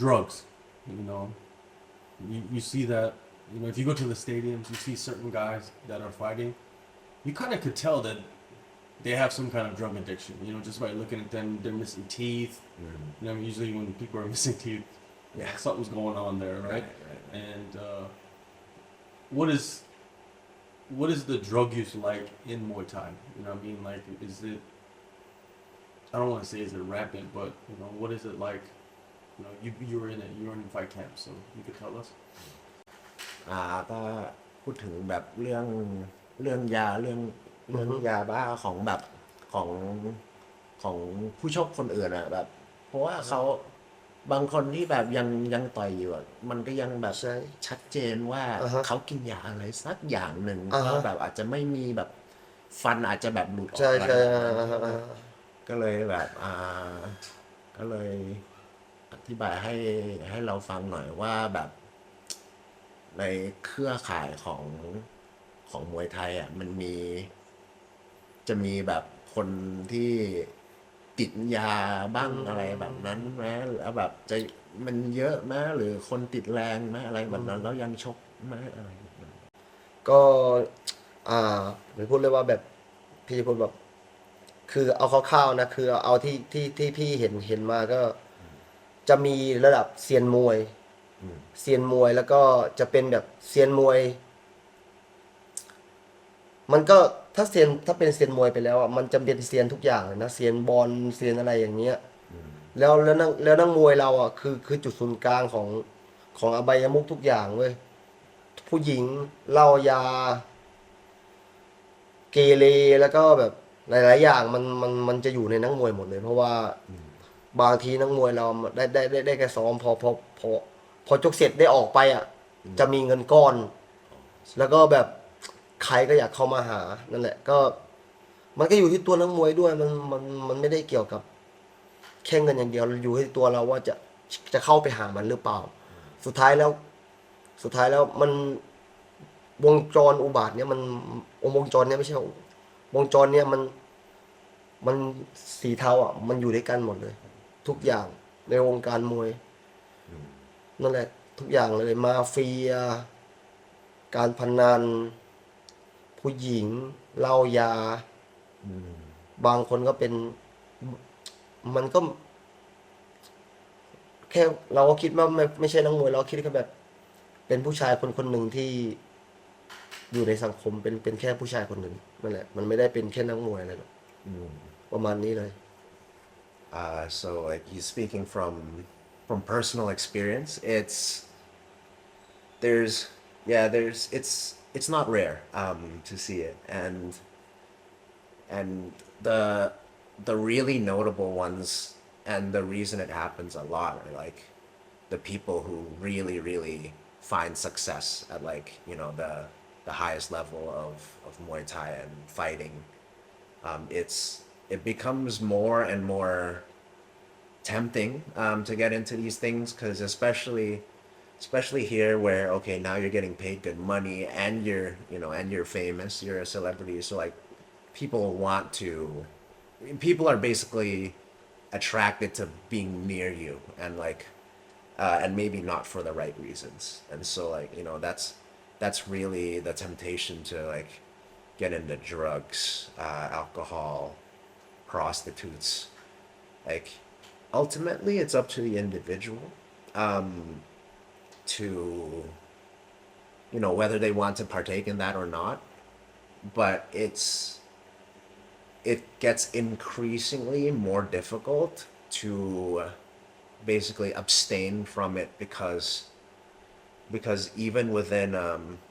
drugs. You know, you see that. You know, if you go to the stadiums, you see certain guys that are fighting. You kind of could tell that they have some kind of drug addiction. You know, just by looking at them, they're missing teeth. You know, usually when people are missing teeth, Yeah. something's going on there, right? Right. And what is the drug use like in Muay Thai? You know what I mean? Like, is it? I don't want to say is it rampant, but you know, what is it like? You know, you were in it. You were in fight camp, so you could tell us. ก็พูดถึงแบบเรื่องยาเรื่องยาบ้าของแบบของของผู้ชกคนอื่นอะแบบเพราะว่าเขาบางคนที่แบบยังต่อยอยู่อะมันก็ยังแบบชัดเจนว่าเขากินยาอะไรสักอย่างหนึ่งก็แบบอาจจะไม่มีแบบฟันอาจจะแบบหลุดออกอะไรก็เลยแบบก็เลยอธิบายให้เราฟังหน่อยว่าแบบในเครือข่ายของมวยไทยอ่ะมันจะมีแบบคนที่ติดยาบ้างอะไรแบบนั้นไหมแล้วแบบจะมันเยอะไหมหรือคนติดแรงไหมอะไรแบบนั้นแล้วยังชกไหมอะไรแบบนั้นก็ผมพูดเลยว่าแบบพี่พูดแบบคือเอาคร่าวๆนะคือเอาที่พี่เห็นมาก็จะมีระดับเซียนมวยแล้วก็จะเป็นแบบเซียนมวยมันก็ถ้าเป็นเซียนมวยไปแล้วอ่ะมันจะเป็นเซียนทุกอย่างนะเซียนบอลเซียนอะไรอย่างเงี้ยแล้วนักมวยเราอ่ะคือจุดศูนย์กลางของอบายมุขทุกอย่างเว้ยผู้หญิงเหล้ายาเกเรแล้วก็แบบหลายๆอย่างมันจะอยู่ในนักมวยหมดเลยเพราะว่าบางทีนักมวยเราได้แค่ซ้อมพอจกเสร็จได้ออกไปอ่ะจะมีเงินก้อน แล้วก็แบบใครก็อยากเข้ามาหานั่นแหละก็มันก็อยู่ที่ตัวนักมวยด้วยมันไม่ได้เกี่ยวกับแค่เงินอย่างเดียวอยู่ที่ตัวเราว่าจะเข้าไปหามันหรือเปล่าสุดท้ายแล้วมันวงจรอุบาทเนี่ยมันวงจรเนี่ยไม่ใช่วงจรเนี่ยมันสีเทาอ่ะมันอยู่ด้วยกันหมดเลยทุกอย่างในวงการมวยนั่นแหละทุกอย่างเลยมาเฟียการพนันผู้หญิงเหล้ายาบางคนก็เป็นมันก็แค่เราก็คิดว่าไม่ใช่นักมวยเราคิดแค่แบบเป็นผู้ชายคนหนึ่งที่อยู่ในสังคมเป็นแค่ผู้ชายคนหนึ่งนั่นแหละมันไม่ได้เป็นแค่นักมวยอะไรหรอกประมาณนี้เลย so like he's speaking from personal experience it's not rare to see it and the really notable ones and the reason it happens a lot are like the people who really find success at like you know the highest level of Muay Thai and fighting it becomes more and more tempting to get into these things because especially here where okay now you're getting paid good money and you're famous, you're a celebrity, so like people are basically attracted to being near you and like and maybe not for the right reasons, and so like you know that's really the temptation to like get into drugs, alcohol, prostitutes. Like ultimately it's up to the individual to you know whether they want to partake in that or not, but it gets increasingly more difficult to basically abstain from it because even within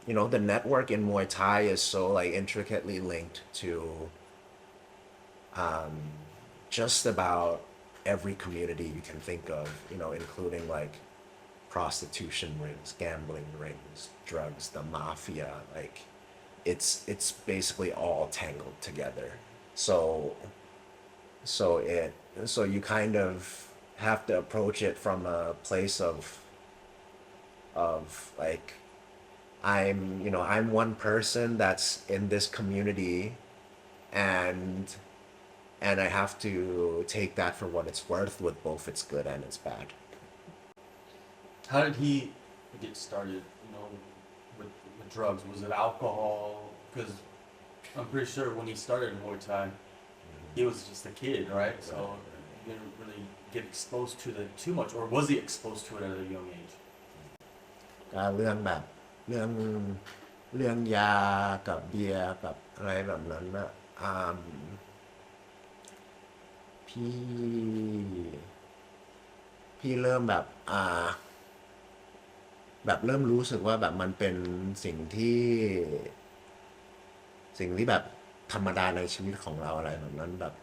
you know the network in Muay Thai is so like intricately linked to just about every community you can think of, you know, including like prostitution rings, gambling rings, drugs, the mafia, like it's basically all tangled together. So you kind of have to approach it from a place of like I'm one person that's in this community and I have to take that for what it's worth with both its good and its bad. how did he get started? You know, with drugs. Was it alcohol? Because I'm pretty sure when he started Muay Thai, he was just a kid, right? So he didn't really get exposed to it too much, or was he exposed to it at a young age? การเรื่องแบบเรื่องเรื่องยากับเบียร์กับอะไรแบบนั้นนะอ่าพี่พี่เริ่มแบบแบบเริ่มรู้สึกว่าแบบมันเป็นสิ่งที่แบบธรรมดาในชีวิตของเราอะไรแบบนั้นแบบ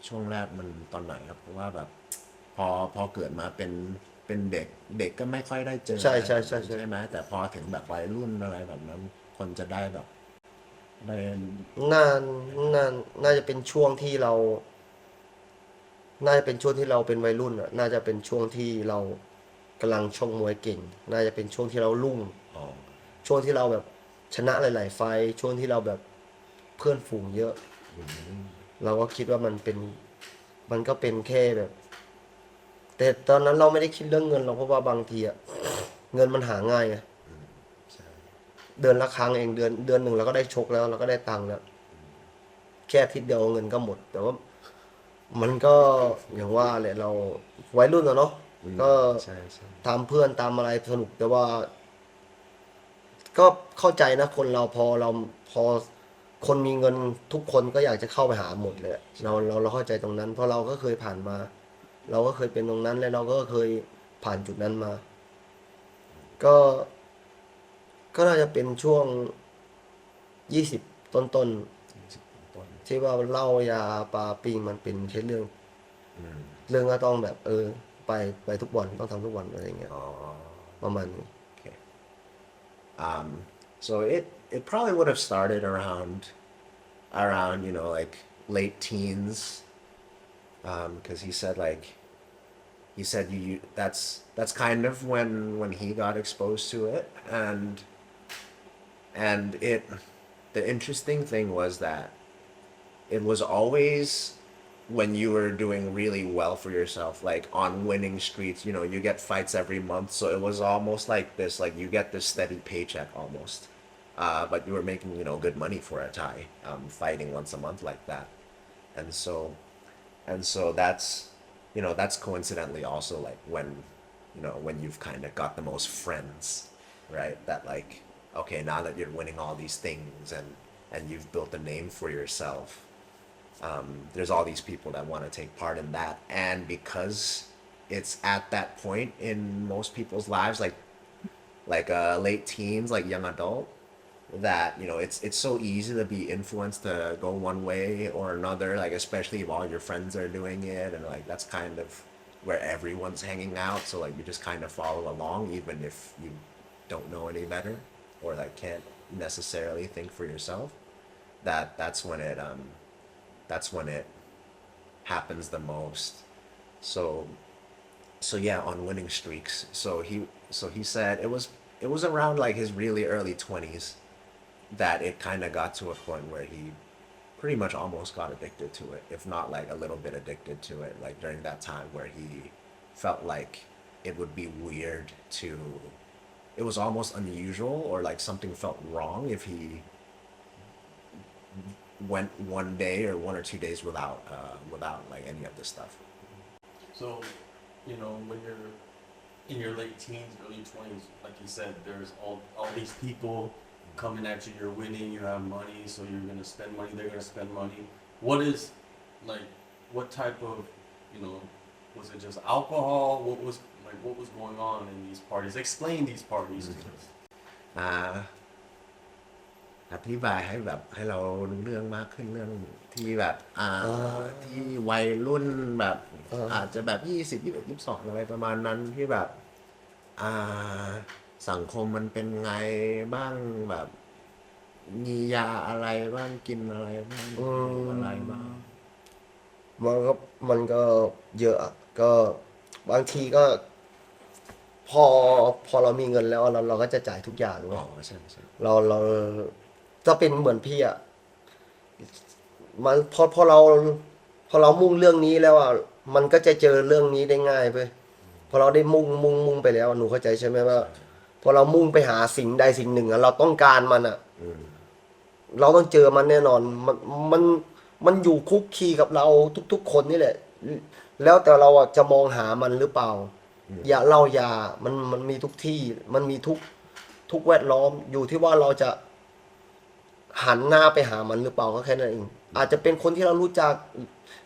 ช่วงแรกมันตอนไหนครับเพราะว่าแบบพอเกิดมาเป็นเด็กก็ไม่ค่อยได้เจอ ใช่ไหมแต่พอถึงแบบวัยรุ่นอะไรแบบนั้นคนจะได้แบบได้ น่าน่าน่าจะเป็นช่วงที่เรา น่าจะเป็นช่วงที่เราเป็นวัยรุ่นอ่ะน่าจะเป็นช่วงที่เรากำลังชกมวยเก่ง น่าจะเป็นช่วงที่เรารุ่ง อ๋อ ช่วงที่เราแบบชนะหลาย ๆ ไฟท์ช่วงที่เราแบบเพื่อนฝูงเยอะ เราก็คิดว่ามันก็เป็นแค่แบบ แต่ตอนนั้นเราไม่ได้คิดเรื่องเงินหรอกเพราะว่าบางทีอะเงินมันหาง่ายไง ใช่ เดือนละครั้งเองเดือนหนึ่งเราก็ได้ชกแล้วเราก็ได้ตังค์แล้วแค่อาทิตย์เดียวเงินก็หมด แต่ว่ามันก็อย่างว่าแหละเราวัยรุ่นอะเนาะก็ ใช่ใช่ ตามเพื่อนตามอะไรสนุกแต่ว่า ก็เข้าใจนะคนเราพอคนมีเงินทุกคนก็อยากจะเข้าไปหาหมดเลยเราเข้าใจตรงนั้น เพราะเราก็เคยผ่านมา เราก็เคยเป็นตรงนั้นและเราก็เคยผ่านจุดนั้นมา ก็น่าจะเป็นช่วง20ต้น ต้น ๆที่ว่าเหล้ายาปลาปิ้งมันเป็นแค่เรื่องก็ต้องแบบไปทุกวันต้องทำทุกวันอะไรอย่างเงี้ย อ๋อ ประมาณนี้ Okay. So it probably would have started around like late teens, because he said you that's kind of when he got exposed to it, and the interesting thing was that it was always when you were doing really well for yourself, like on winning streaks, you get fights every month, so it was almost like this, like you get this steady paycheck almost, but you were making good money for a Thai, fighting once a month like that, and so that's coincidentally also like when you've kind of got the most friends, right? That like, okay, now that you're winning all these things and you've built a name for yourself, there's all these people that want to take part in that, and because it's at that point in most people's lives, like late teens, like young adult, that it's so easy to be influenced to go one way or another, like especially if all your friends are doing it, and like that's kind of where everyone's hanging out, so like you just kind of follow along even if you don't know any better or like can't necessarily think for yourself. That's when it happens the most. So yeah, on winning streaks. So he said it was around like his really early 20s that it kind of got to a point where he pretty much almost got addicted to it, if not like a little bit addicted to it, like during that time where he felt like it would be weird to, it was almost unusual or like something felt wrong if he went one day or 1 or 2 days without like any of this stuff. So, when you're in your late teens, early 20s, like you said, there's all these people coming at you. You're winning. You have money, so you're gonna spend money. They're gonna spend money. What type of, was it just alcohol? What was going on in these parties? Explain these parties to us. อธิบายให้แบบให้เรารู้เรื่องมากขึ้นเรื่องที่แบบที่วัยรุ่นแบบอาจจะแบบ20 21 22อะไรประมาณนั้นที่แบบสังคมมันเป็นไงบ้างแบบมียาอะไรบ้างกินอะไรบ้างอะไรบ้าง มันก็เยอะอะก็บางทีก็ พอเรามีเงินแล้วเราก็จะจ่ายทุกอย่างเน อ๋อ อะ ใช่ใช่ เราจะเป็นเหมือนพี่อ่ะมันพอเรามุ่งเรื่องนี้แล้วอ่ะมันก็จะเจอเรื่องนี้ได้ง่ายไปพ พอเราได้มุ่งไปแล้วหนูเข้าใจใช่ไหมว่าพอเรามุ่งไปหาสิ่งใดสิ่งหนึ่งอะเราต้องการมันอะเราต้องเจอมันแน่นอนมันมันอยู่คุกคีกับเราทุกๆคนนี่แหละ แล้วแต่เราอะจะมองหามันหรือเปล่ายามันมีทุกที่มันมีทุกแวดล้อมอยู่ที่ว่าเราจะหันหน้าไปหามันหรือเปล่าก็แค่นั้นเองอาจจะเป็นคนที่เรารู้จัก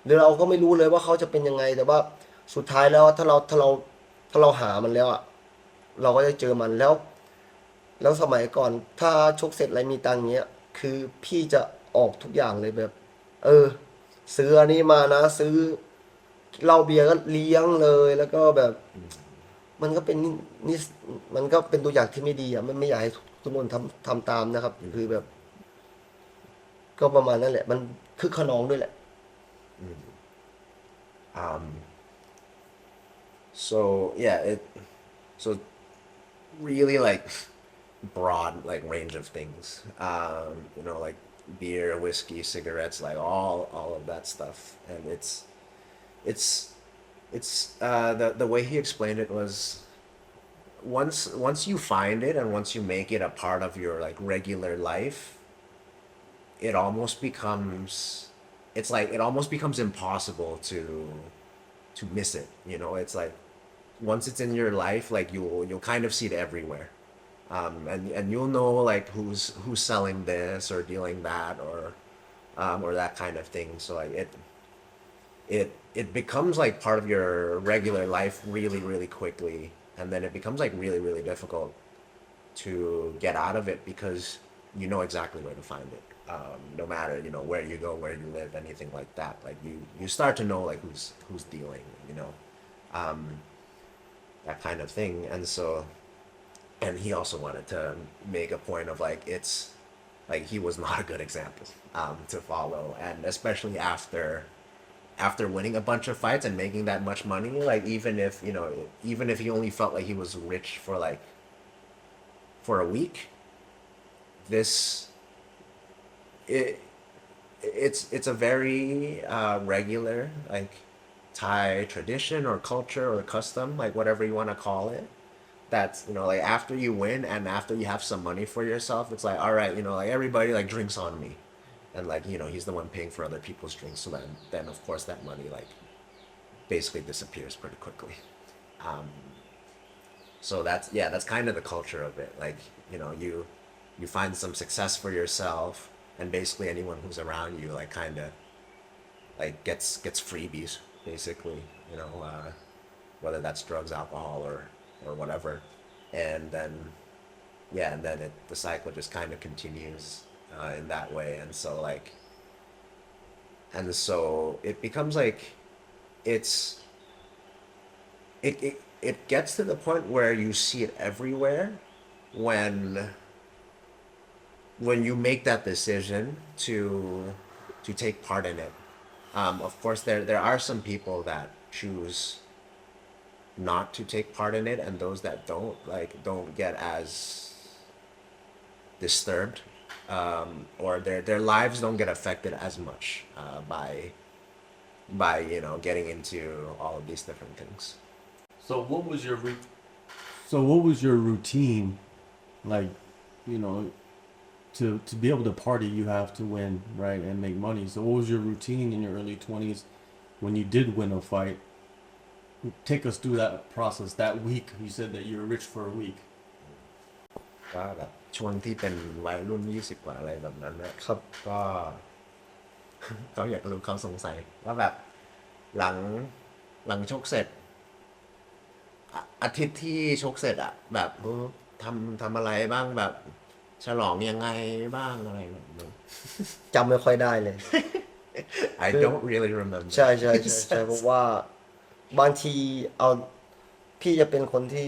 หรือเราก็ไม่รู้เลยว่าเขาจะเป็นยังไง แต่ว่าสุดท้ายแล้วถ้าเราหามันแล้วอะเราก็จะเจอมันแล้วสมัยก่อน ถ้าชกเสร็จอะไรมีตังค์เงี้ยคือพี่จะออกทุกอย่างเลยแบบ ซื้ออันนี้มานะซื้อเหล้าเบียร์ก็เลี้ยงเลยแล้วก็แบบ มันก็เป็นนี่มันก็เป็นตัวอย่างที่ไม่ดีอ่ะไม่อยากให้ทุกคนทำตามนะครับคือแบบ ก็ประมาณนั้นแหละ มันคึกขนองด้วยแหละ um so yeah it so really like broad like range of things you know like beer whiskey cigarettes like all of that stuff and it's the way he explained it was once you find it and once you make it a part of your like regular life it almost becomes it's like it almost becomes impossible to miss it, you know. It's like once it's in your life like you'll kind of see it everywhere, and you'll know like who's selling this or dealing that or that kind of thing. So like it becomes like part of your regular life really quickly, and then it becomes like really difficult to get out of it because you know exactly where to find it. No matter you know where you go, where you live, anything like that. Like you start to know like who's dealing, you know, that kind of thing. And so, and he also wanted to make a point of like it's like he was not a good example to follow, and especially after winning a bunch of fights and making that much money. Like even if he only felt like he was rich for like for a week, this. It's a very regular like Thai tradition or culture or custom, like whatever you want to call it. That's you know like after you win and after you have some money for yourself, it's like all right, you know like everybody like drinks on me, and like you know he's the one paying for other people's drinks. So then of course that money like basically disappears pretty quickly. So that's kind of the culture of it. Like you know you find some success for yourself. And basically anyone who's around you like kind of like gets freebies basically, you know, whether that's drugs, alcohol, or whatever, and then the cycle just kind of continues in that way, and so it becomes like it gets to the point where you see it everywhere when you make that decision to take part in it. Of course there are some people that choose not to take part in it, and those that don't get as disturbed, or their lives don't get affected as much by you know getting into all of these different things. So what was your routine like, you know, to be able to party, you have to win, right, and make money. So what was your routine in your early 20s when you did win a fight? Take us through that process, that week. You said that you were rich for a week. ก็แบบช่วงที่เป็นวัยรุ่น20กว่าอะไรแบบนั้นนะครับก็เขาอยากรู้เขาสงสัยว่าแบบหลังชกเสร็จอาทิตย์ที่ชกเสร็จอะแบบทำอะไรบ้างแบบฉลองยังไงบ้างอะไรแบบนั้น จำไม่ค่อยได้เลย I don't really remember ใช่เพราะว่าบางทีพี่จะเป็นคนที่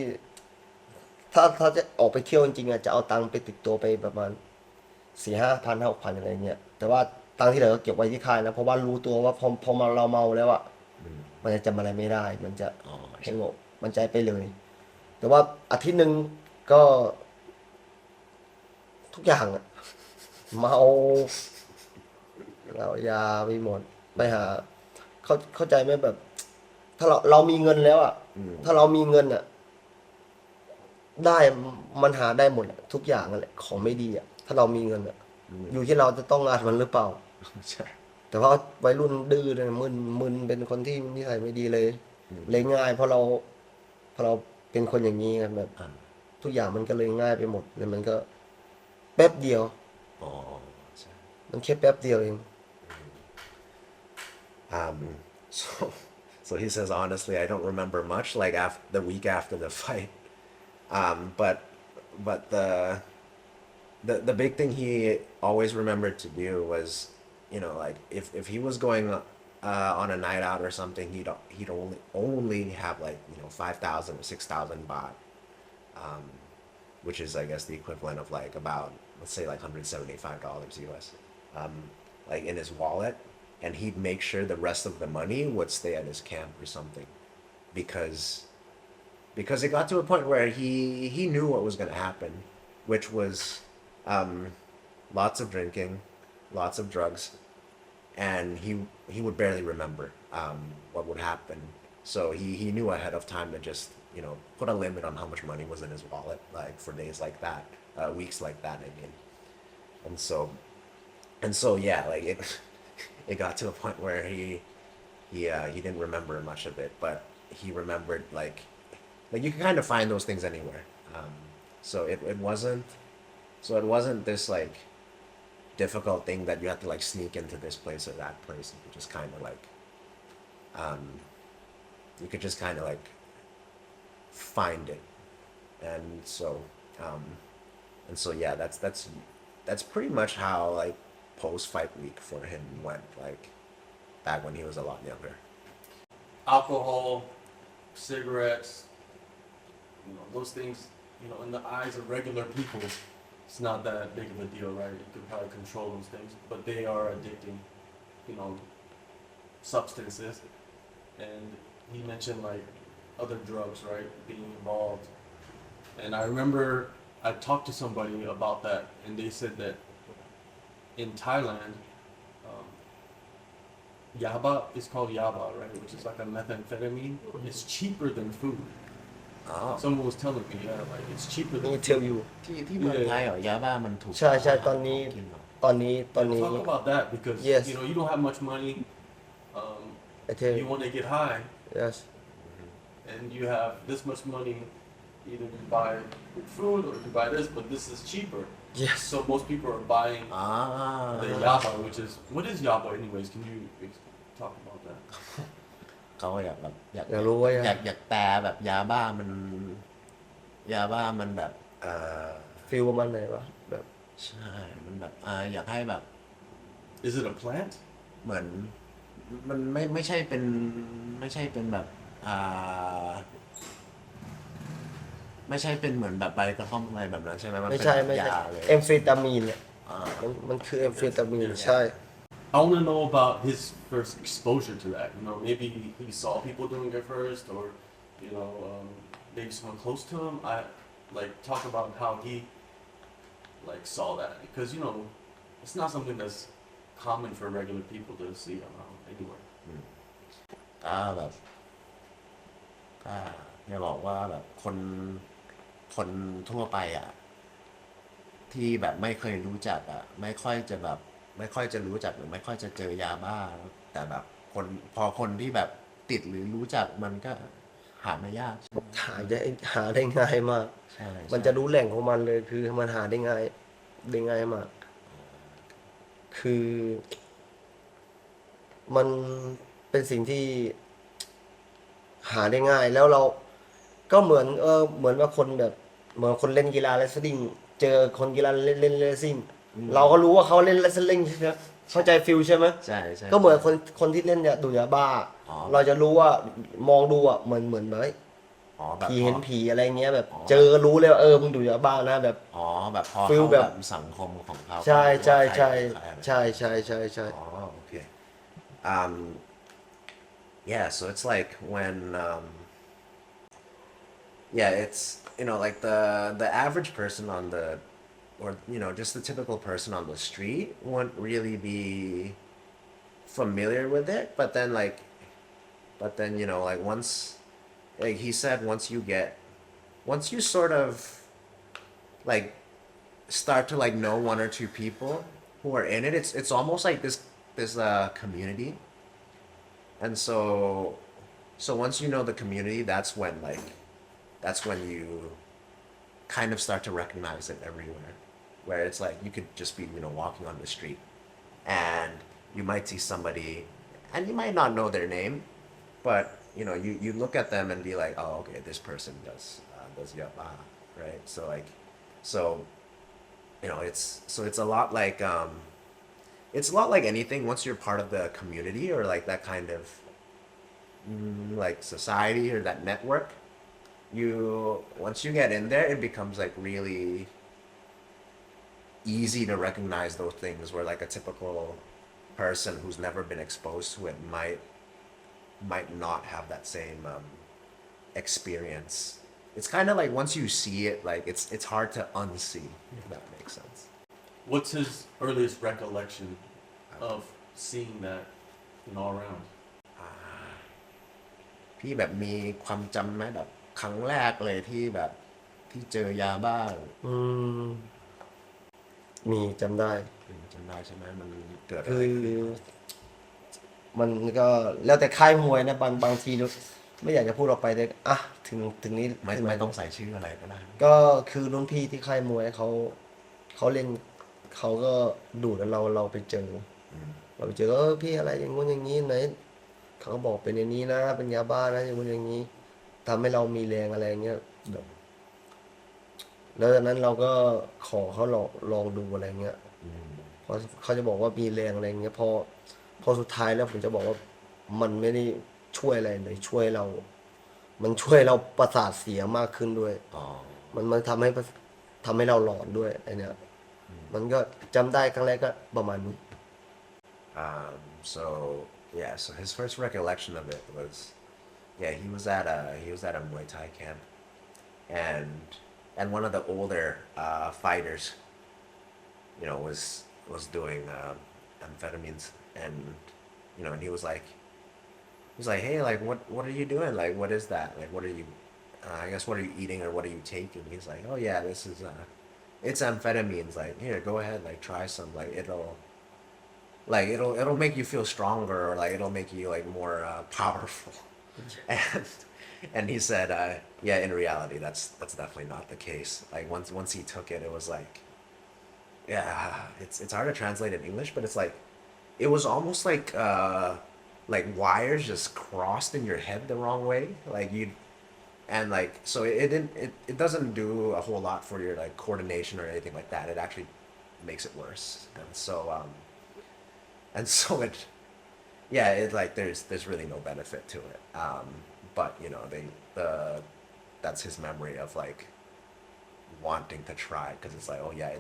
ถ้าจะออกไปเที่ยวจริงๆจะเอาตังค์ไปติดตัวไปประมาณ4-5 พัน6,000อะไรเงี้ยแต่ว่าตังค์ที่เหลือก็เก็บไว้ที่ค่ายนะเพราะว่ารู้ตัวว่าพอมาเราเมาแล้วอะมันจะจำอะไรไม่ได้มันจะสงบมันใจไปเลย แต่ว่าอาทิตย์หนึ่งก็ทุกอย่างอะเมาเรายาไปหมดไปหาเข้าใจไหมแบบ ถ้าเรามีเงินแล้วอ่ะถ้าเรามีเงินอ่ะได้มันหาได้หมดอะทุกอย่างนั่นแหละของไม่ดีอ่ะถ้าเรามีเงินอ่ะอยู่ที่เราจะต้องการมันหรือเปล่า ใช่ แต่ว่าวัยรุ่นดื้อเลยมึนเป็นคนที่นิสัยไม่ดีเลยเลยง่ายเพราะเราเป็นคนอย่างนี้กันแบบ อ่า ทุกอย่างมันก็เลยง่ายไปหมดเลยมันก็แป๊บเดียว อ๋อใช่ มันแค่แป๊บเดียวเอง So, so he says, honestly, I don't remember much, like after the week after the fight. But the big thing he always remembered to do was, like if he was going on a night out or something, he'd only have like 5,000 or 6,000 baht, which is I guess the equivalent of like about, let's say like $175 US, like in his wallet, and he'd make sure the rest of the money would stay at his camp or something, because it got to a point where he knew what was going to happen, which was lots of drinking, lots of drugs, and he would barely remember what would happen. So he knew ahead of time to just put a limit on how much money was in his wallet, like for days like that, weeks like that. I mean, and so yeah, like it got to a point where he didn't remember much of it, but he remembered like you can kind of find those things anywhere. So it wasn't this like difficult thing that you have to like sneak into this place or that place. You could just kind of like find it, and so yeah, that's pretty much how like post fight week for him went, like back when he was a lot younger. Alcohol, cigarettes, those things, in the eyes of regular people, it's not that big of a deal, right? You could probably control those things, but they are addicting, substances. And he mentioned like other drugs, right, being involved. And I remember I talked to somebody about that, and they said that in Thailand, yaba is called yaba, right, which is like a methamphetamine. It's cheaper than food. Oh. Someone was telling me, yeah, like it's cheaper Let than me food. tell you ที่เมืองไทยเหรอยาบ้ามันถูก ใช่ตอนนี้ กินเหรอ ตอนนี้ Talk about that because Yes. you don't have much money. I tell You you want to get high, yes and you have this much money. Either you buy food or you buy this, but this is cheaper. yes So most people are buying อ่า the yaba, which is what is yaba, anyways? Can you talk about that? เขาอยากแบบอยาก อยากรู้ว่า อยากแปลแบบยาบ้ามันแบบฟีลประมาณไหนวะแบบ ใช่มันแบบอยากให้แบบ Is it a plant? เหมือนมันไม่ใช่เป็นแบบไม่ใช่เป็นเหมือนแบบใบกระท่อมอะไรแบบนั้นใช่ไหมมัน ไม่ เป็น ใช่ ยาเลย เอมเฟตามีนเนี่ย อ่า มันคือเอมเฟตามีนใช่ I want to know about his first exposure to that. Maybe he saw people doing it first, or maybe someone close to him. I like talk about how he like saw that because it's not something that's common for regular people to see around anywhere. แบบจะบอกว่าแบบคนทั่วไปที่แบบไม่เคยรู้จักไม่ค่อยจะรู้จักหรือไม่ค่อยจะเจอยาบ้าแต่แบบพอคนที่แบบติดหรือรู้จักมันก็หาไม่ยาก หาได้ง่ายมาก ใช่ มันจะรู้แหล่งของมันเลยคือมันหาได้ง่ายมาก คือมันเป็นสิ่งที่หาได้ง่าย แล้วเราก็เหมือนว่าคนแบบเหมือนคนเล่นกีฬาเรสลิงเจอคนกีฬาเล่นเรสลิงเราก็รู้ว่าเขาเล่นเรสลิงใช่ไหมเข้าใจฟิลใช่ไหม ใช่ ก็เหมือนคนที่เล่นดูยาบ้า อ๋อ เราจะรู้ว่ามองดูเหมือนแบบ อ๋อแบบ ผีเห็นผีอะไรเงี้ยแบบ อ๋อ เจอรู้เลยว่ามึงดูยาบ้านะแบบ อ๋อแบบพอ ฟิล เขา แบ แบบ บสังคมของเขา ใช่ อ๋อโอเค yeah, so it's like when it's like the average person on the or just the typical person on the street won't really be familiar with it, but then like but then like like he said, once you sort of like start to like know one or two people who are in it, it's almost like this community. And so once you know the community, that's when you kind of start to recognize it everywhere, where it's like you could just be walking on the street and you might see somebody and you might not know their name, but you look at them and be like, oh, okay, this person does yapa, right? So like, so it's a lot like it's a lot like anything. Once you're part of the community or like that kind of like society or that network, once you get in there, it becomes like really easy to recognize those things where like a typical person who's never been exposed to it might not have that same experience. It's kind of like once you see it, like it's hard to unsee, if that makes sense. What's his earliest recollection of seeing that all around? พี่แบบมีความจำไหมแบบครั้งแรกเลยที่แบบที่เจอยาบ้า อืมมีจำได้ จำได้ใช่ไหมมันเกิดอะ คื ไร อ ขึ้น มันก็แล้วแต่ค่ายมวยนะบางทีไม่อยากจะพูดออกไปแต่อ่ะถึงนี้ ไม่ต้องใส่ชื่ออะไรก็ได้ ก็คือรุ่นพี่ที่ค่ายมวยเขาเล่นเขาก็ดูดแล้วเราไปเจอ เราไปเจอพี่อะไรอย่างงู้นอย่างนี้ไหนเขาก็บอกเป็นอย่างนี้นะเป็นยาบ้านะอย่างงู้นอย่างนี้ทำให้เรามีแรงอะไรเงี้ยแบบแล้วจากนั้นเราก็ขอเขาลองดูอะไรเงี้ยเพราะเขาจะบอกว่ามีแรงอะไรเงี้ยพอสุดท้ายแล้วผมจะบอกว่ามันไม่ได้ช่วยอะไรเลยมันช่วยเราประสาทเสียมากขึ้นด้วย อ๋อ มันทำให้เราหลอนด้วยไอเนี้ยมันก็จำได้ครั้งแรกก็ประมาณนี้ So yeah, so his first recollection of it was, yeah, he was at a Muay Thai camp, and one of the older fighters, was doing amphetamines, and and he was like, hey, like what are you doing? Like what is that? Like what are you? I guess what are you eating or what are you taking? He's like, oh yeah, this is it's amphetamines. Like here, go ahead, like try some. Like it'll make you feel stronger, or like it'll make you like more powerful. And he said, yeah, in reality, that's definitely not the case. Like once he took it, it was like, yeah, it's hard to translate in English, but it's like, it was almost like wires just crossed in your head the wrong way, like and like so it doesn't do a whole lot for your like coordination or anything like that. It actually makes it worse, and so it, yeah, it like there's really no benefit to it. But that's his memory of like wanting to try, because it's like, oh yeah,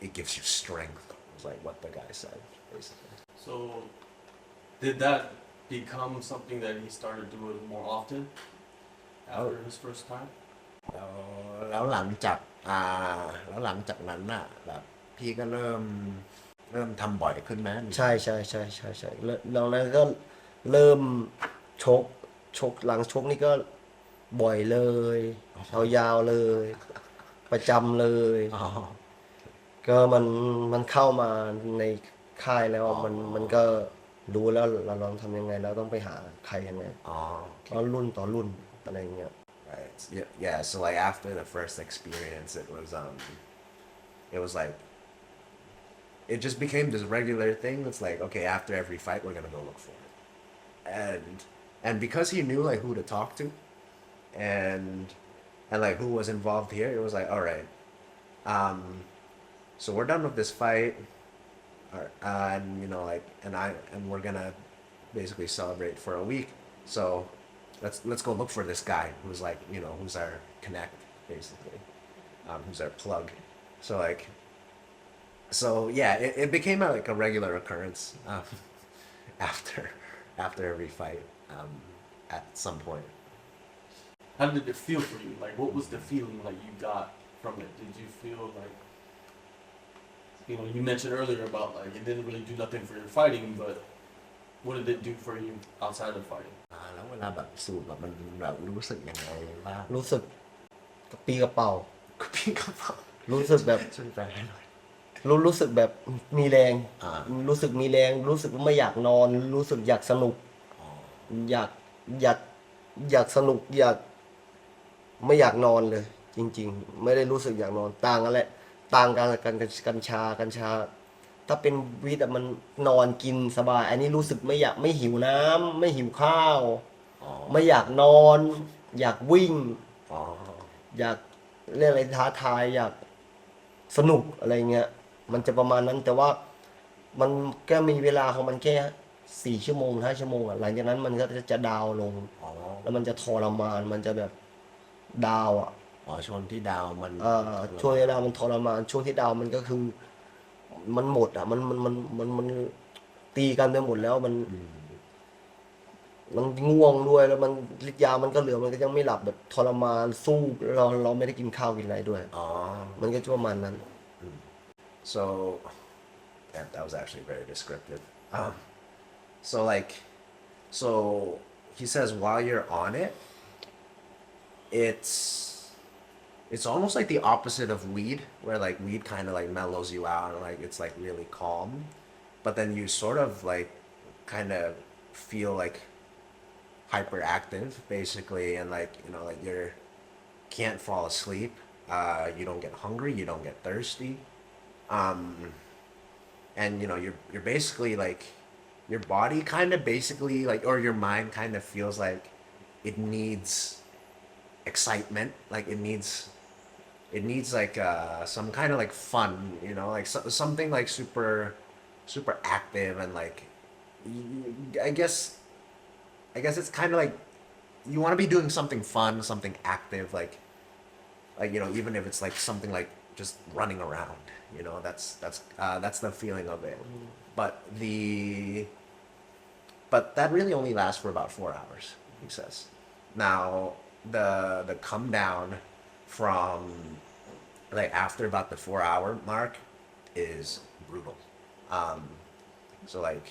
it gives you strength. It's like what the guy said basically. So, did that become something that he started doing more often after his first time? แล้วหลังจากนั้นน่ะแบบพี่ก็เริ่มทำบ่อยขึ้นไหม ใช่แล้วนั้นก็เริ่มชกหลังชกนี่ก็บ่อยเลยยาวๆเลย ประจำเลย อ๋อ ก็มันเข้ามาในค่ายแล้วมันก็รู้แล้วเราลองทำยังไงแล้วต้องไปหาใครยังไง อ๋อ แล้วรุ่นต่อรุ่นอะไรอย่างเงี้ย Right. Yeah. So like after the first experience, it was like, it just became this regular thing. It's like, okay, after every fight, we're gonna go look for it, and because he knew like who to talk to, and like who was involved here, it was like, all right, so we're done with this fight, and like, and we're gonna basically celebrate for a week. So let's go look for this guy who's like, who's our connect basically, who's our plug. So yeah, it became like a regular occurrence after every fight at some point. How did it feel for you? Like, what was the feeling like you got from it? Did you feel like, you mentioned earlier about like it didn't really do nothing for your fighting, but what did it do for you outside of fighting? แล้วเ เวลาแบบสูบแบบมันแบบรู้สึกยังไงบ้าง รู้สึกกระปรี้กระเป๋า พี่ก็บอก รู้สึกแบบ ช่วยแปลให้หน่อย รู้สึกแบบมีแรง อ่า รู้สึกมีแรงรู้สึกไม่อยากนอน รู้สึกอยากสนุก อ๋อ อยากอยากอยากสนุกอยากไม่อยากนอนเลย จริง ๆ ไม่ได้รู้สึกอยากนอนต่างกันแหละต่างกันกัญชา ถ้าเป็นวีดอะมันนอนกินสบาย อันนี้รู้สึกไม่อยากไม่หิวน้ำไม่หิวข้าว อ๋อ ไม่อยากนอน อยากวิ่ง อ๋อ อยากเล่นอะไรท้าทายอยากสนุกอะไรเงี้ยมันจะประมาณนั้นแต่ว่ามันก็มีเวลาของมันแค่4 ชั่วโมง5 ชั่วโมงอ่ะหลังจากนั้นมันก็จะดาวน์ลง อ๋อ แล้วมันจะทรมานมันจะแบบดาวอ่ะ อ๋อช่วงที่ดาวมัน ช่วงเวลามันทรมานช่วงที่ดาวมันก็คือ มันหมดอ่ะมันตีกันไปหมดแล้วมันง่วงด้วยแล้วมันฤทธิ์ยามันก็เหลือมันก็ยังไม่หลับแบบทรมานสู้เราไม่ได้กินข้าวกินอะไรด้วย อ๋อ มันก็จะประมาณนั้น so that was actually very descriptive so like so he says while you're on it it's almost like the opposite of weed where like weed kind of like mellows you out and like it's like really calm but then you sort of like kind of feel like hyperactive basically and like you know like you're can't fall asleep you don't get hungry you don't get thirsty and you know you're basically like your body kind of basically like or your mind kind of feels like it needs excitement like it needs like some kind of like fun you know like something like super active and like I guess it's kind of like you want to be doing something fun something active like you know even if it's like something like just running around you know that's the feeling of it but that really only lasts for about 4 hours he says now the come down from like after about the 4 hour mark is brutal so like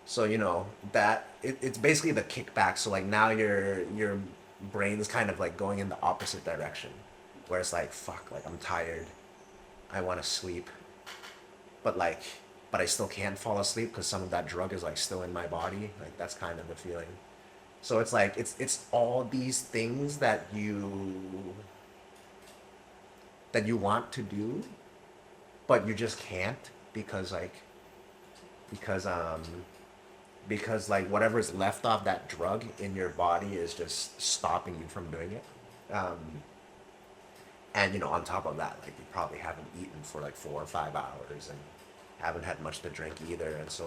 so you know that it's basically the kickback so like now your brain's kind of like going in the opposite direction where it's like fuck like I'm tired I want to sleep but I still can't fall asleep because some of that drug is like still in my body like that's kind of the feeling so it's like it's all these things that you want to do but you just can't because like whatever's left of that drug in your body is just stopping you from doing it and you know on top of that like you probably haven't eaten for like 4 or 5 hours and haven't had much to drink either and so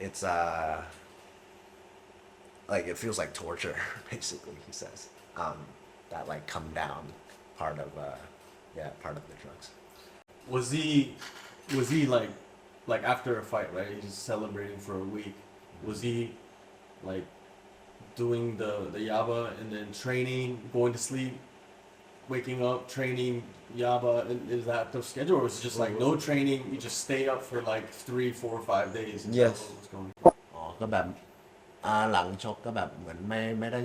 it's like it feels like torture basically he says that like come down part of part of the drugs was he like after a fight right he's celebrating for a week was he like doing the yaba and then training going to sleep waking up training yaba and is that the schedule or is it just like no training you just stay up for like 3 4 5 days and Yes. what's going on? อ๋อก็แบบหลังชกก็แบบเหมือนไม่ได้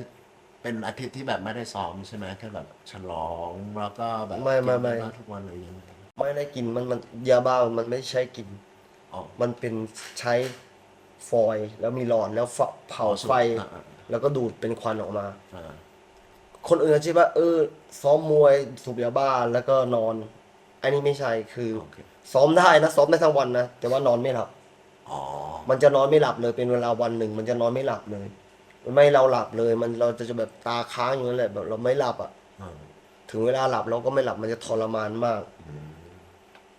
เป็นอาทิตย์ที่แบบไม่ได้ซ้อมใช่ไหมแค่แบบฉลองแล้วก็แบบ ไม่ กินเหล้าทุกวันเลยยังไง ไม่ได้กินมันยาบ้ามันไม่ใช้กิน อ๋อ มันเป็นใช้ฟอยล์แล้วมีหลอดแล้วเผาไฟ อ่า แล้วก็ดูดเป็นควันออกมา อ่า คนอื่นคิดว่าซ้อมมวยสูบยาบ้าแล้วก็นอน อันนี้ไม่ใช่คือ โอเค ซ้อมได้นะซ้อมได้ทั้งวันนะแต่ว่านอนไม่หลับ อ๋อ มันจะนอนไม่หลับเลยเป็นเวลาวันหนึ่งมันจะนอนไม่หลับเลยมันไม่เราหลับเลยมันเราจะแบบตาค้างอยู่นั่นแหละแบบเราไม่หลับอ่ะ อืม ถึงเวลาหลับเราก็ไม่หลับมันจะทรมานมาก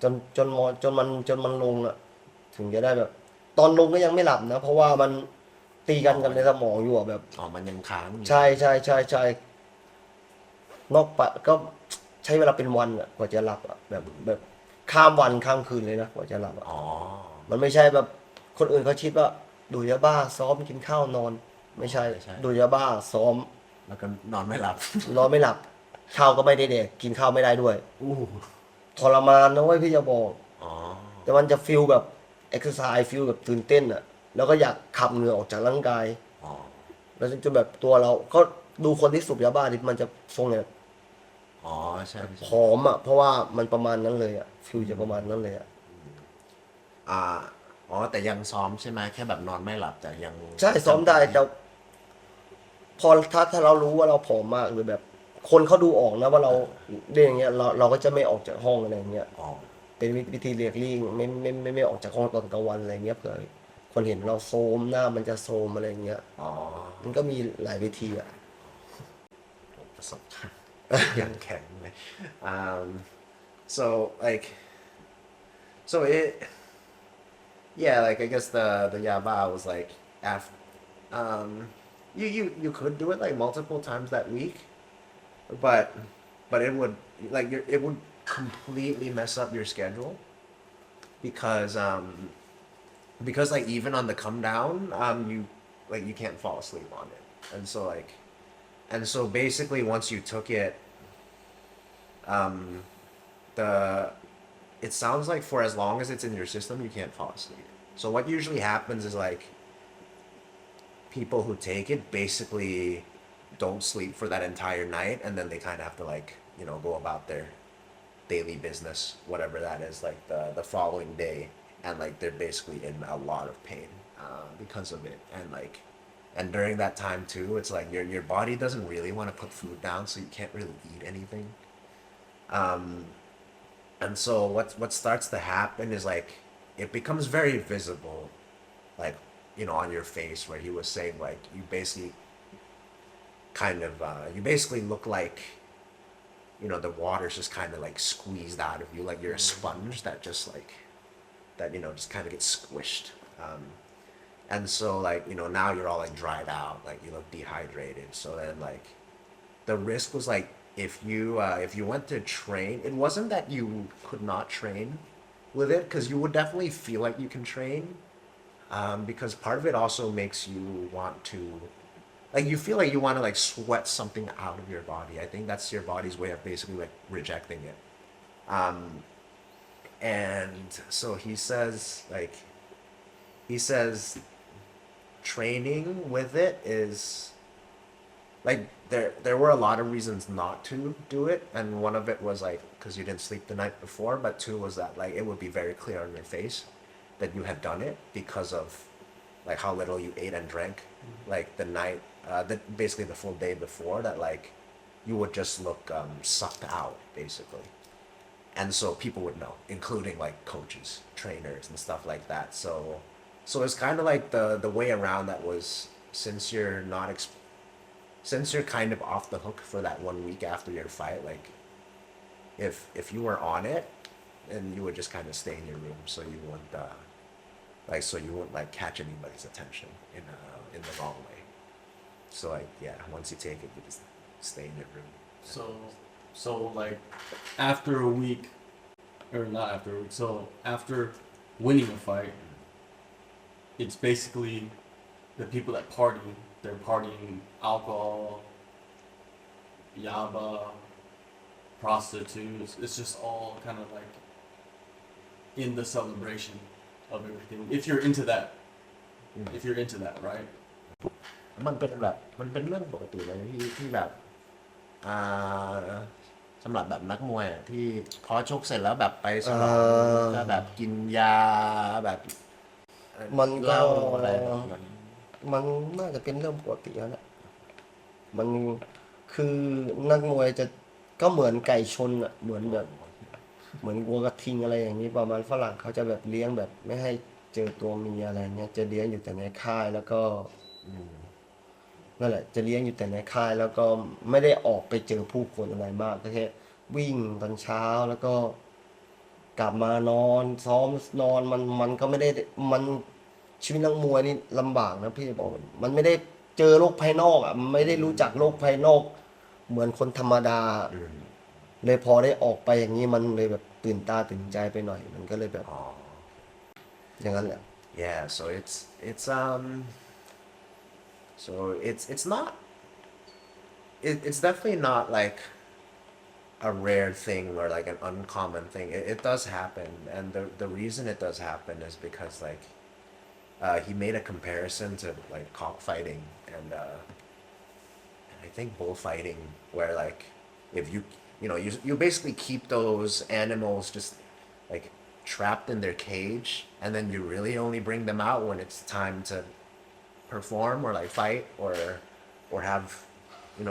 จนมันลงอ่ะ ถึงจะได้แบบ ตอนลงก็ยังไม่หลับนะ เพราะว่ามันตีกันในสมองอยู่อะแบบ อ๋อมันยังค้างอยู่ ใช่นอกปะก็ใช้เวลาเป็นวันอ่ะกว่าจะหลับอ่ะแบบข้ามวันข้ามคืนเลยนะกว่าจะหลับอ่ะ อ๋อ มันไม่ใช่แบบคนอื่นเขาคิดว่าดูดยาบ้าซ้อมกินข้าวนอน ไม่ใช่ดูดยาบ้าซ้อม แล้วก็นอนไม่หลับ นอนไม่หลับข้าวก็ไม่ได้แดกกินข้าวไม่ได้ด้วย อู้ ทรมานนะเว้ยพี่จะบอก อ๋อ แต่มันจะฟิลแบบเอ็กซ์ไซส์ฟิลแบบตื่นเต้นอ่ะ แล้วก็อยากขับเหงื่อออกจากร่างกาย อ๋อ แล้วจะแบบตัวเราก็ดูคนที่สูบยาบ้าดิมันจะทรงเนี่ย อ๋อใช่ ผอมอ่ะเพราะว่ามันประมาณนั้นเลยอ่ะฟิลจะประมาณนั้นเลยอ่ะ อ่าอ๋อแต่ยังซ้อมใช่ไหมแค่แบบนอนไม่หลับแต่ยัง ใช่ซ้อมได้แต่พอถ้าเรารู้ว่าเราผอมมากหรือแบบ คนเขาดูออกนะว่าเราเรื่องอย่างเงี้ยเราก็จะไม่ออกจากห้องอะไรอย่างเงี้ย อ๋อ เป็นวิธีเรียกลี่ไม่ออกจากห้องตอนกลางวันอะไรเงี้ยเผื่อคนเห็นเราโซมหน้ามันจะโซมอะไรเงี้ย อ๋อ มันก็มีหลายวิธีอ่ะ ประสบการณ์อย่างแข็งเลย so like so it yeah like I guess the yaba was like after you could do it like multiple times that week but it would like it would completely mess up your schedule because like even on the come down you like you can't fall asleep on it and so basically once you took it the it sounds like for as long as it's in your system you can't fall asleep. So what usually happens is like people who take it basically don't sleep for that entire night and then they kind of have to like go about their daily business whatever that is like the following day and like they're basically in a lot of pain because of it and during that time too it's like your body doesn't really want to put food down so you can't really eat anything and so what starts to happen is like it becomes very visible like on your face where he was saying like you basically you basically look like the water's just kind of like squeezed out of you like you're a sponge that just like that just kind of gets squished and so like now you're all like dried out like you look dehydrated so then like the risk was like if you went to train it wasn't that you could not train with it because you would definitely feel like you can train because part of it also makes you want to like you feel like you want to like sweat something out of your body. I think that's your body's way of basically like rejecting it and so he says training with it is like there were a lot of reasons not to do it and one of it was like because you didn't sleep the night before but two was that like it would be very clear on your face that you had done it because of like how little you ate and drank like the night basically the full day before that like you would just look sucked out basically and so people would know including like coaches trainers and stuff like that so it's kind of like the way around that was since you're kind of off the hook for that 1 week after your fight like if you were on it then you would just kind of stay in your room so you wouldn't like catch anybody's attention in the wrong way so like yeah once you take it you just stay in your room so like after a week or not after a week so after winning a fight it's basically the people that party they're partying alcohol, yaba, prostitutes. It's just all kind of like in the celebration of everything. If you're into that, right? มันเป็นแบบมันเป็นเรื่องปกติเลยที่แบบสำหรับแบบนักมวยอะที่พอชกเสร็จแล้วแบบไปฉลองก็แบบกินยาแบบ มันก็ เหล้าอะไรแบบนั้น มันน่าจะเป็นเรื่องปกติแล้วแหละมันคือนักมวยจะก็เหมือนไก่ชนอ่ะเหมือนแบบเหมือนวัวกระทิงอะไรอย่างนี้ประมาณฝรั่งเขาจะแบบเลี้ยงแบบไม่ให้เจอตัวเมียอะไรเงี้ยจะเลี้ยงอยู่แต่ในค่ายแล้วก็นั่นแหละจะเลี้ยงอยู่แต่ในค่ายแล้วก็ไม่ได้ออกไปเจอผู้คนอะไรมากก็แค่วิ่งตอนเช้าแล้วก็กลับมานอนซ้อมนอนมันก็ไม่ได้มันชีวิตนักมวยนี่ลำบากนะพี่บอกมันไม่ได้เจอโลกภายนอกอ่ะมันไม่ได้รู้จักโลกภายนอกเหมือนคนธรรมดาเลยพอได้ออกไปอย่างนี้มันเลยแบบตื่นตาตื่นใจไปหน่อยมันก็เลยแบบอย่างนั้นแหละ yeah so it's not it's definitely not like a rare thing or like an uncommon thing it does happen and the reason it does happen is because like he made a comparison to like cockfighting and I think bullfighting, where like if you basically keep those animals just like trapped in their cage, and then you really only bring them out when it's time to perform or like fight or have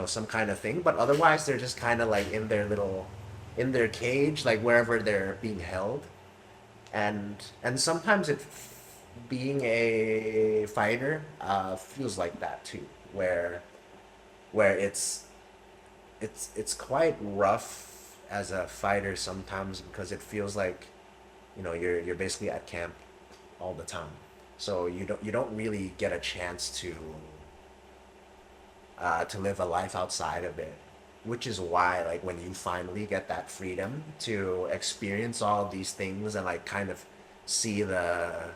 some kind of thing. But otherwise, they're just kind of like in their cage, like wherever they're being held. And sometimes being a fighter feels like that too, where it's quite rough as a fighter sometimes, because it feels like you're basically at camp all the time, so you don't really get a chance to live a life outside of it, which is why like when you finally get that freedom to experience all these things and like kind of see the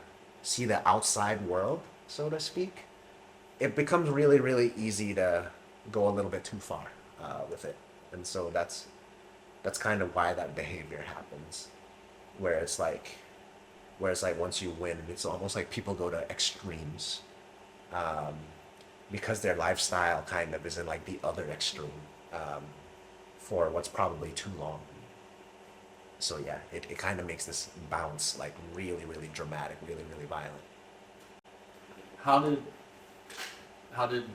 outside world, so to speak, it becomes really really easy to go a little bit too far with it. And so that's kind of why that behavior happens, where it's like once you win, it's almost like people go to extremes, um, because their lifestyle kind of is in like the other extreme, for what's probably too long. So yeah, it kind of makes this bounce like really really dramatic, really really violent. How did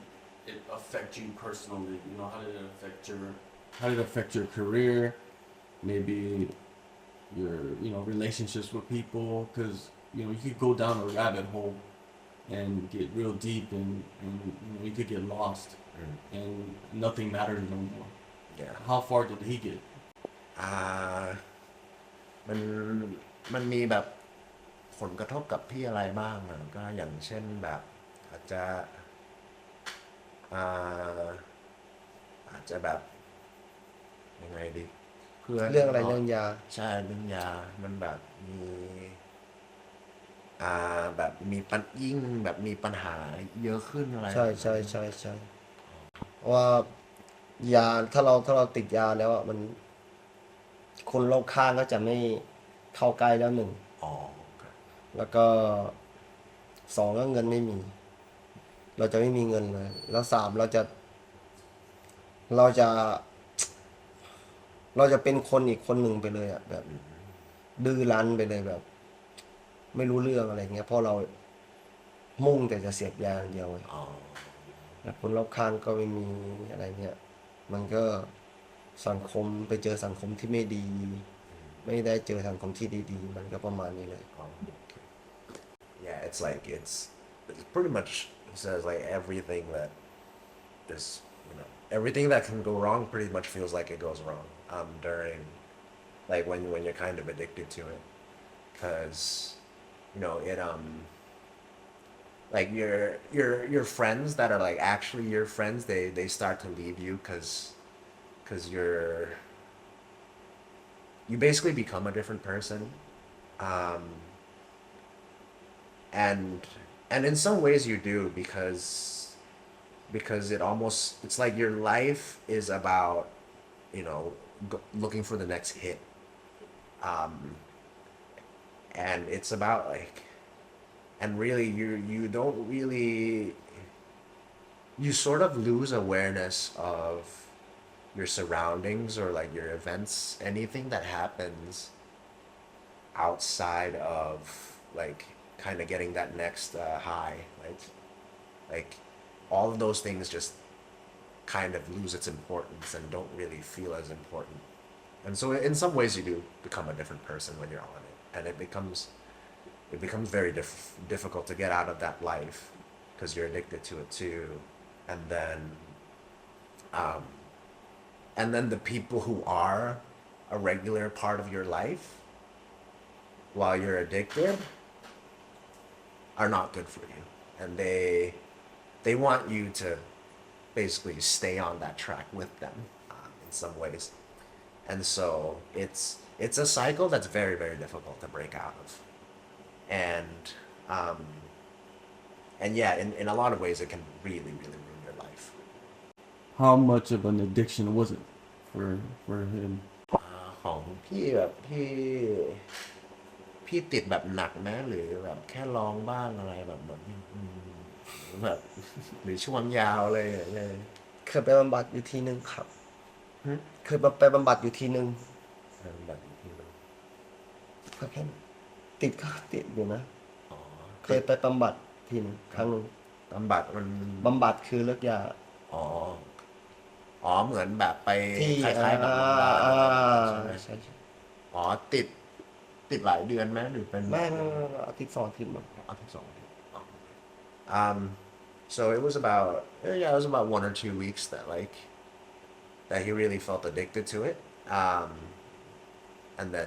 it affect you personally? How did it affect your career? Maybe your relationships with people, because you could go down a rabbit hole and get real deep, and you could get lost, and nothing matters no more. Yeah. How far did he get?อ่ามันมันมีแบบผลกระทบกับพี่อะไรบ้างอ่ะก็อย่างเช่นแบบอาจจะอ่าอาจจะแบบยังไงดีเพื่อน เรื่องอะไรเรื่องยา ใช่เรื่องยามันแบบมีแบบมียิ่งแบบมีปัญหาเยอะขึ้นอะไรใช่ใช่ใช่ใช่เพราะว่ายาถ้าเราติดยาแล้วอ่ะมันคนรอบข้างก็จะไม่เข้าใกล้แล้วหนึ่ง อ๋อครับ แล้วก็สองก็เงินไม่มี เราจะไม่มีเงินเลย แล้วสามเราจะเป็นคนอีกคนหนึ่งไปเลยอ่ะแบบดื้อรั้นไปเลยแบบ ไม่รู้เรื่องอะไรเงี้ยเพราะเรามุ่งแต่จะเสพยาอย่างเดียวไง อ๋อ แล้วคนรอบข้างก็ไม่มีอะไรเงี้ยมันก็สังคมไปเจอสังคมที่ไม่ดี ไม่ได้เจอสังคมที่ดีๆมันก็ประมาณนี้เลย Yeah, it's like it's pretty much says like everything that is everything that can go wrong pretty much feels like it goes wrong during like when you're kind of addicted to it, because it like your friends that are like actually your friends, they start to leave you because you basically become a different person, um, and in some ways you do, because it's like your life is about looking for the next hit, um, and it's about like, and really you don't really, you sort of lose awareness of your surroundings or like your events, anything that happens outside of like kind of getting that next high, like all of those things just kind of lose its importance and don't really feel as important. And so in some ways you do become a different person when you're on it, and it becomes very difficult to get out of that life because you're addicted to it too. And um, then the people who are a regular part of your life while you're addicted are not good for you, and they want you to basically stay on that track with them, in some ways. And so it's a cycle that's very very difficult to break out of, and um, and yeah, in a lot of ways it can really really ruin your life. How much of an addiction was it for him? ของพี่แบบพี่ พี่ติดแบบหนักไหมหรือแบบแค่ลองบ้างอะไรแบบนี้แบบหรือช่วงยาวเลยเลย เคยไปบำบัดอยู่ทีนึงครับ หึ เคยไปบำบัดอยู่ทีนึง แบบอีกทีหนึ่ง ก็แค่ติดก็ติดอยู่นะ อ๋อ เคยไปบำบัดทีนึงครั้งหนึง บำบัดมัน บำบัดคือเลิกยา อ๋ออ๋อเหมือนแบบไป ที่ คล้ายๆกับโรงพยาบาล อ่า ใช่ไหม ใช่ใช่ อ๋อติดหลายเดือนไหมหรือเป็น ไม่อาทิตย์สองอาทิตย์มั้ง อาทิตย์สองอาทิตย์อ๋อ so it was about yeah, it was about 1 or 2 weeks that he really felt addicted to it. And then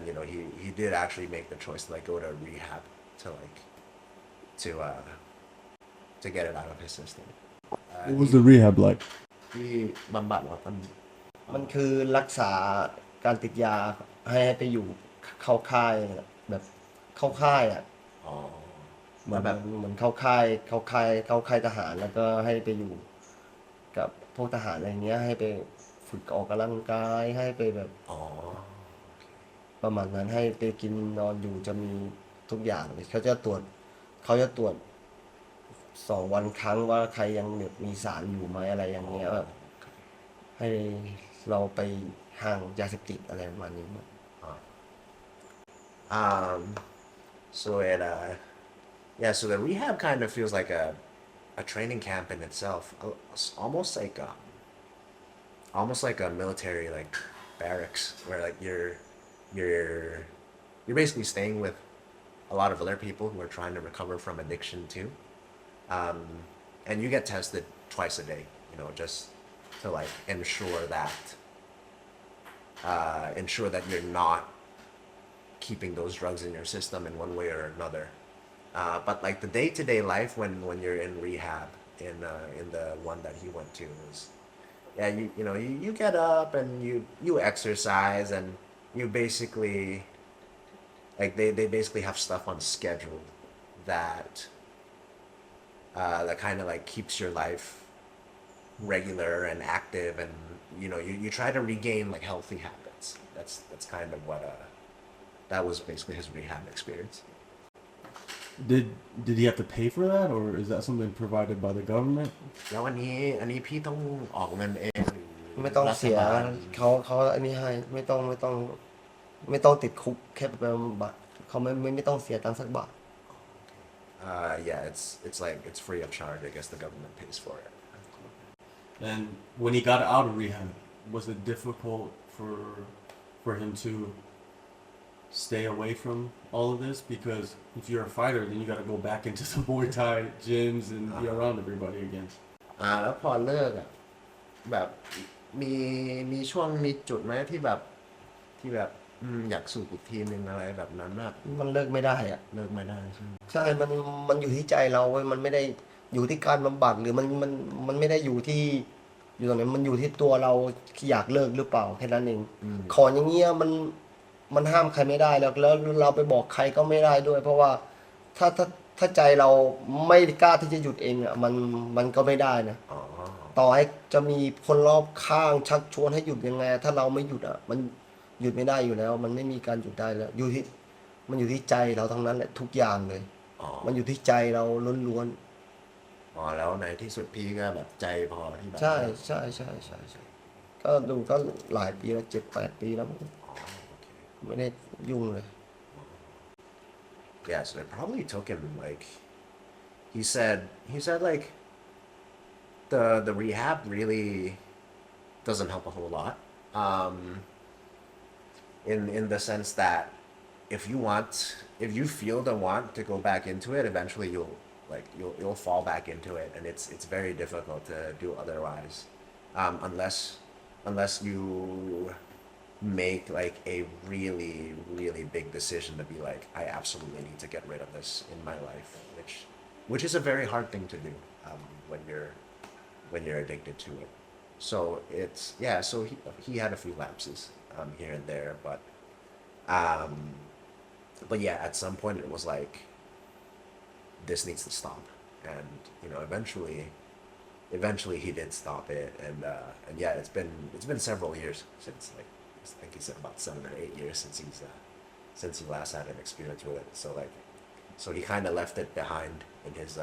he did actually make the choice to go to rehab to to uh to get it out of his system. What was the rehab like? ที่บำบัดเหรอมัน มันคือรักษาการติดยาให้ไปอยู่เข้าค่ายแบบเข้าค่ายอ่ะ อ๋อ เหมือนแบบเหมือนเข้าค่ายทหารแล้วก็ให้ไปอยู่กับพวกทหารอะไรเงี้ยให้ไปฝึกออกกำลังกายให้ไปแบบ อ๋อ ประมาณนั้นให้ไปกินนอนอยู่จะมีทุกอย่างเลยเขาจะตรวจ2 วันครั้งว่าใครยังแบบมีสารอยู่ไหมอะไรอย่างเงี้ยแบบให้เราไปห่างยาเสพติดอะไรประมาณนี้ So so the rehab kind of feels like a training camp in itself. Almost like a military barracks where you're basically staying with a lot of other people who are trying to recover from addiction too. And you get tested twice a day, just to ensure that you're not keeping those drugs in your system in one way or another. But the day-to-day life when you're in rehab in the one that he went to was you get up and you exercise and you basically they basically have stuff on schedule that that kind of keeps your life regular and active, and you try to regain healthy habits. That's kind of what that was basically his rehab experience. Did he have to pay for that, or is that something provided by the government? แล้วอันนี้พี่ต้องออกเงินเองหรือ ไม่ต้องเสีย รัฐบาล เขาอันนี้ให้ไม่ต้องติดคุกแค่ไปบำบัดเขาไม่ต้องเสียตังค์สักบาท Yeah, it's free of charge. I guess the government pays for it. And when he got out of rehab, was it difficult for him to stay away from all of this? Because if you're a fighter, then you got to go back into the Muay Thai gyms and be around everybody again. แล้วพอเลิกแบบมีช่วงมีจุดไหมที่แบบอยากสูบอีกทีนึงอะไรแบบนั้นแบบ มันเลิกไม่ได้อะ เลิกไม่ได้ใช่ไหม ใช่มันอยู่ที่ใจเราเว้ยมันไม่ได้อยู่ที่การบำบัดหรือมันไม่ได้อยู่ที่อยู่ตรงไหนมันอยู่ที่ตัวเราอยากเลิกหรือเปล่าแค่นั้นเองของอย่างเงี้ยมันห้ามใครไม่ได้แล้วเราไปบอกใครก็ไม่ได้ด้วย เพราะว่าถ้าใจเราไม่กล้าที่จะหยุดเองอ่ะมันก็ไม่ได้นะ อ๋อ ต่อให้จะมีคนรอบข้างชักชวนให้หยุดยังไง ถ้าเราไม่หยุดอ่ะมันหยุดไม่ได้อยู่แล้ว มันไม่มีการหยุดได้แล้วมันอยู่ที่ใจเราทั้งนั้นแหละทุกอย่างเลย อ๋อ มันอยู่ที่ใจเราล้วน อ๋อแล้วในที่สุดพี่ก็แบบใจพอที่แบบ ๆใช่ก็ดูก็หลายปีแล้ว7-8 ปีแล้วไม่ได้ยุ่งเลย Yeah, so it probably took him he said the rehab really doesn't help a whole lot. In the sense that if you feel the want to go back into it, eventually you'll fall back into it, and it's very difficult to do otherwise, unless you make a really big decision to be I absolutely need to get rid of this in my life, which is a very hard thing to do when you're addicted to it. So so he had a few lapses here and there, but yeah, at some point it was this needs to stop, and eventually he did stop it, and yeah, it's been several years since I think he said about 7 or 8 years since since he last had an experience with it. So he kind of left it behind in his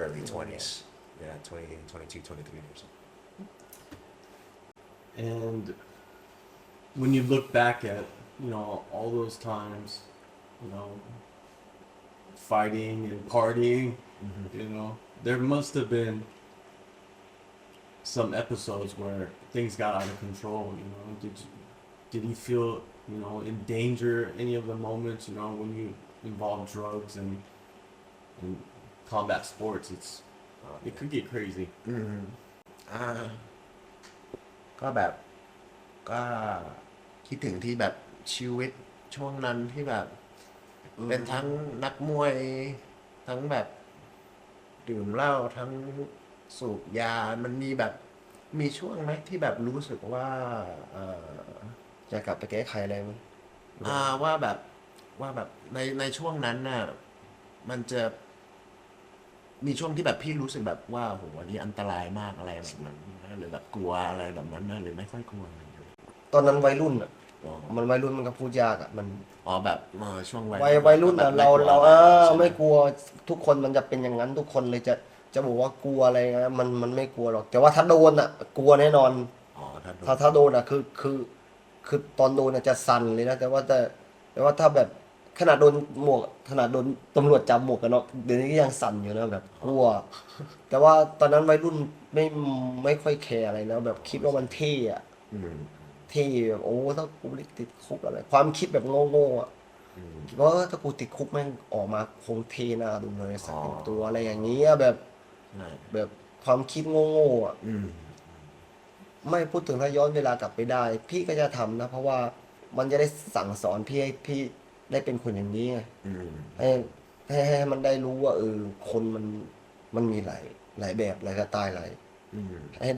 early 20s. Yeah, 20, 22, 23 years. And when you look back at, all those times, you know, fighting and partying, there must have been some episodes where things got out of control. Did you feel, in danger any of the moments, when you involve drugs and combat sports? It could get crazy. อ่าก็แบบก็คิดถึงที่แบบชีวิตช่วงนั้นที่แบบเป็นทั้งนักมวยทั้งแบบดื่มเหล้าทั้งสูบยามันมีแบบมีช่วงไหมที่แบบรู้สึกว่าเอ่อ จะกลับไปแก้ไขอะไรมั้ย ว่าแบบในช่วงนั้นน่ะมันจะมีช่วงที่แบบพี่รู้สึกแบบว่าโหอันนี้อันตรายมากอะไรแบบนั้นหรือแบบกลัวอะไรแบบนั้นนะหรือไม่ค่อยกลัวอะไรอย่างเงี้ย ตอนนั้นวัยรุ่นอ่ะ อ๋อ มันวัยรุ่นมันก็พูดยากอ่ะมัน อ๋อแบบช่วง วัยรุ่นอ่ะ แบบ เรา ไม่กลัว ไม่กลัวทุกคนมันจะเป็นอย่างนั้นทุกคนเลยจะบอกว่ากลัวอะไรนะมันไม่กลัวหรอกแต่ว่าถ้าโดนอ่ะกลัวแน่นอน อ๋อถ้าโดนอ่ะคือตอนโดนอ่ะจะสั่นเลยนะแต่ว่าถ้าแบบขนาดโดนหมวกขนาดโดนตำรวจจับหมวกกันเนาะเดี๋ยวนี้ก็ยังสั่นอยู่นะแบบกลัว แต่ว่าตอนนั้นวัยรุ่นไม่ค่อยแคร์อะไรนะแบบคิดว่ามันเท่อะ อืม เท่แบบโอ้ถ้ากูได้ติดคุกอะไรความคิดแบบโง่ๆอ่ะ อืม คิดว่าถ้ากูติดคุกแม่งออกมาคงเท่หน้าดูเลยสักเป็นตัวอะไรอย่างเงี้ยแบบ ใช่ แบบความคิดโง่ๆอ่ะ อืม ไม่พูดถึงถ้าย้อนเวลากลับไปได้ พี่ก็จะทำนะ เพราะว่ามันจะได้สั่งสอนพี่ให้พี่ได้เป็นคนอย่างนี้ไง อืม ให้มันได้รู้ว่าคนมันมีหลายแบบหลายสไตล์หลาย อืม ให้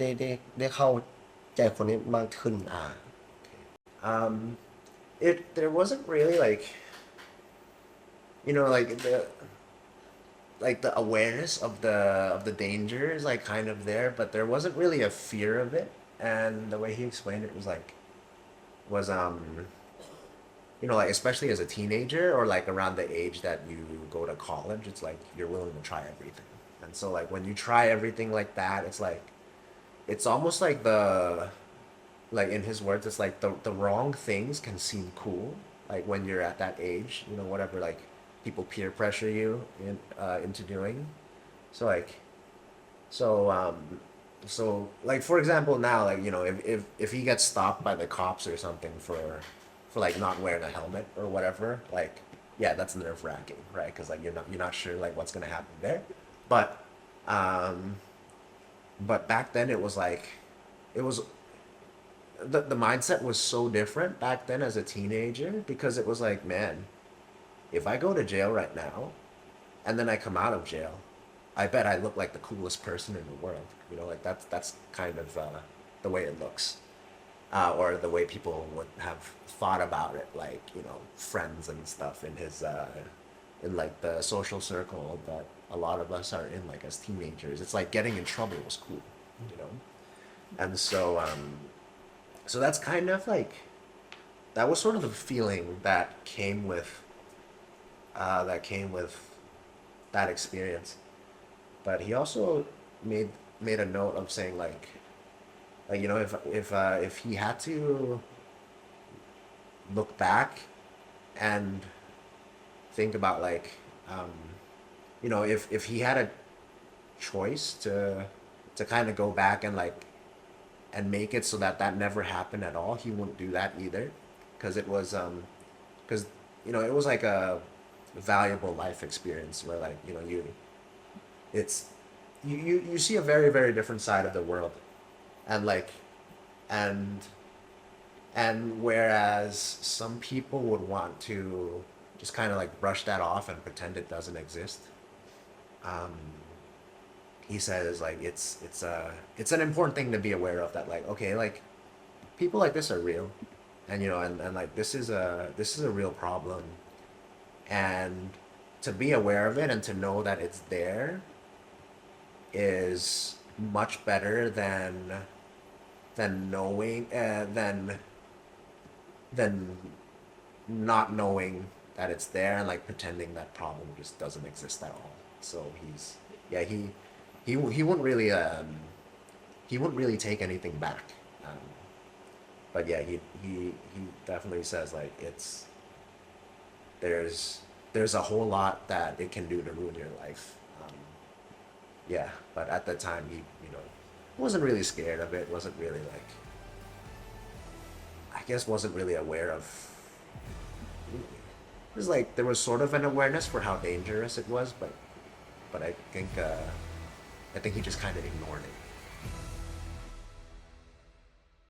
ได้เข้าใจคนนี้มากขึ้น There wasn't really like like the awareness of the danger is like kind of there, but there wasn't really a fear of it. And the way he explained it was like especially as a teenager or like around the age that you go to college, it's like you're willing to try everything. And so like when you try everything like that, it's almost like like in his words, it's like the wrong things can seem cool. Like when you're at that age, whatever like people peer pressure you into doing. So like, so like for example now, like if he gets stopped by the cops or something for like not wearing a helmet or whatever, like yeah, that's nerve wracking, right? Because like you're not sure like what's gonna happen there, um, but back then it was like it was the mindset was so different back then as a teenager because it was like, man, if I go to jail right now and then I come out of jail, I bet I look like the coolest person in the world. Like that's kind of the way it looks, or the way people would have thought about it, like friends and stuff in his in like the social circle that a lot of us are in, like as teenagers. It's like getting in trouble was cool, and so that's kind of like that was sort of the feeling that came with that experience. But he also made a note of saying like if he had to look back and think about like if he had a choice to kind of go back and like and make it so that never happened at all, he wouldn't do that either, because it was because it was like a valuable life experience where like it's you see a very very different side of the world, and like and whereas some people would want to just kind of like brush that off and pretend it doesn't exist, he says like it's an important thing to be aware of, that like okay, like people like this are real, and and like this is a real problem, and to be aware of it and to know that it's there is much better than knowing than not knowing that it's there and like pretending that problem just doesn't exist at all. So he's yeah he wouldn't really he wouldn't really take anything back. But yeah, he definitely says like it's there's a whole lot that it can do to ruin your life. Yeah, but at the time he wasn't really scared of it. Wasn't really like I guess wasn't really aware of. It was like there was sort of an awareness for how dangerous it was, but I think he just kind of ignored it.